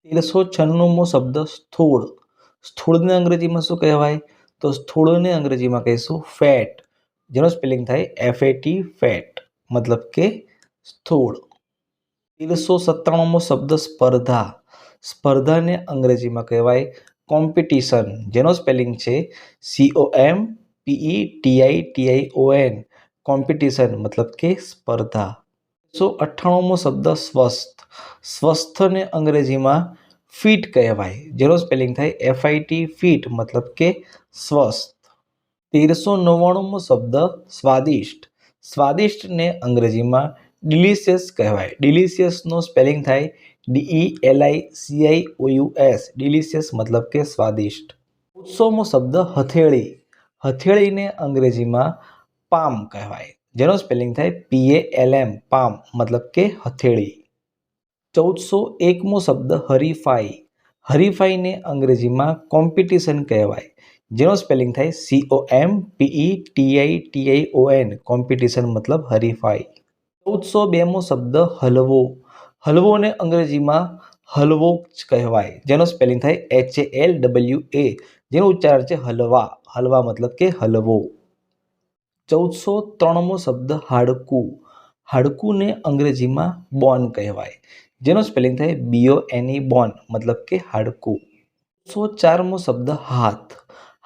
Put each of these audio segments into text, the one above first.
1396મો શબ્દ સ્થૂળ. સ્થૂળને અંગ્રેજીમાં શું કહેવાય? તો સ્થૂળને અંગ્રેજીમાં કહીશું ફેટ, જેનો સ્પેલિંગ થાય FAT, ફેટ, મતલબ કે સ્થૂળ. 1397મો શબ્દ સ્પર્ધા. સ્પર્ધાને અંગ્રેજીમાં કહેવાય કોમ્પિટિશન, જેનો સ્પેલિંગ છે COMPETITION, કોમ્પિટિશન મતલબ કે સ્પર્ધા. 198મો શબ્દ સ્વસ્થ. સ્વસ્થને અંગ્રેજીમાં ફિટ કહેવાય, જેનો સ્પેલિંગ થાય FIT, ફિટ મતલબ કે સ્વસ્થ. 1399મો શબ્દ સ્વાદિષ્ટ. સ્વાદિષ્ટને અંગ્રેજીમાં ડિલિશિયસ કહેવાય. ડિલિશિયસનો સ્પેલિંગ થાય DELICIOUS, ડિલિશિયસ મતલબ કે સ્વાદિષ્ટ. 1400મો શબ્દ હથેળી. હથેળીને અંગ્રેજીમાં પામ કહેવાય, જેનો સ્પેલિંગ થાય PALM, પામ મતલબ કે હથેળી. 1401મો શબ્દ હરીફાઈ. હરીફાઈને અંગ્રેજીમાં કોમ્પિટિશન કહેવાય, જેનો સ્પેલિંગ થાય COMPETITION, કોમ્પિટિશન મતલબ હરીફાઈ. 1402મો શબ્દ હલવો. હલવોને અંગ્રેજીમાં હલવો જ કહેવાય, જેનો સ્પેલિંગ થાય HALWA, જેનું ઉચ્ચારણ છે હલવા, હલવા મતલબ કે હલવો. 1403મો શબ્દ હાડકું. હાડકુને અંગ્રેજીમાં બોન કહેવાય, જેનો સ્પેલિંગ થાય BONE, બોન મતલબ કે હાડકું. 1404મો શબ્દ હાથ.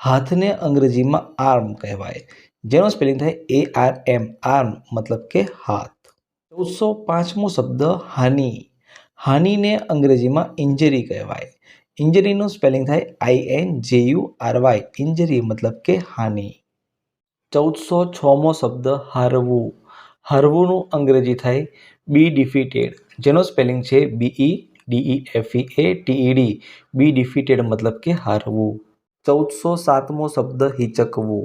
હાથને અંગ્રેજીમાં આર્મ કહેવાય, જેનો સ્પેલિંગ થાય ARM, આર્મ મતલબ કે હાથ. 1405મો શબ્દ હાનિ. હાનિને અંગ્રેજીમાં ઇન્જરી કહેવાય. ઇન્જરીનું સ્પેલિંગ થાય INJURY, ઇન્જરી મતલબ કે હાનિ. 1406મો શબ્દ હારવું. હારવુંનું અંગ્રેજી થાય બી ડિફીટેડ, જેનો સ્પેલિંગ છે BEDEFEATED, બી ડિફીટેડ મતલબ કે હારવું. 1407મો શબ્દ હિચકવું.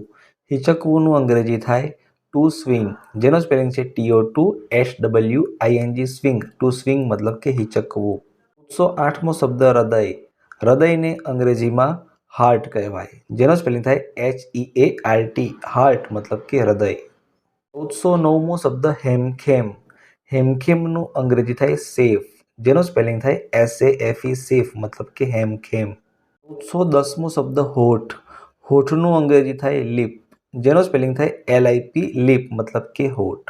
હિચકવુંનું અંગ્રેજી થાય ટુ સ્વિંગ, જેનો સ્પેલિંગ છે TOTOSWING, સ્વિંગ, ટુ સ્વિંગ મતલબ કે હિચકવું. 1408મો શબ્દ હૃદય. હૃદયને અંગ્રેજીમાં હાર્ટ કહેવાય, જેનો સ્પેલિંગ થાય HEART, હાર્ટ મતલબ કે હૃદય. 1409મો શબ્દ હેમખેમ. હેમખેમનું અંગ્રેજી થાય સેફ, જેનો સ્પેલિંગ થાય SAFE, સેફ મતલબ કે હેમખેમ. 1410મો શબ્દ હોઠ. હોઠનું અંગ્રેજી થાય લિપ, જેનો સ્પેલિંગ થાય LIP, લિપ મતલબ કે હોઠ.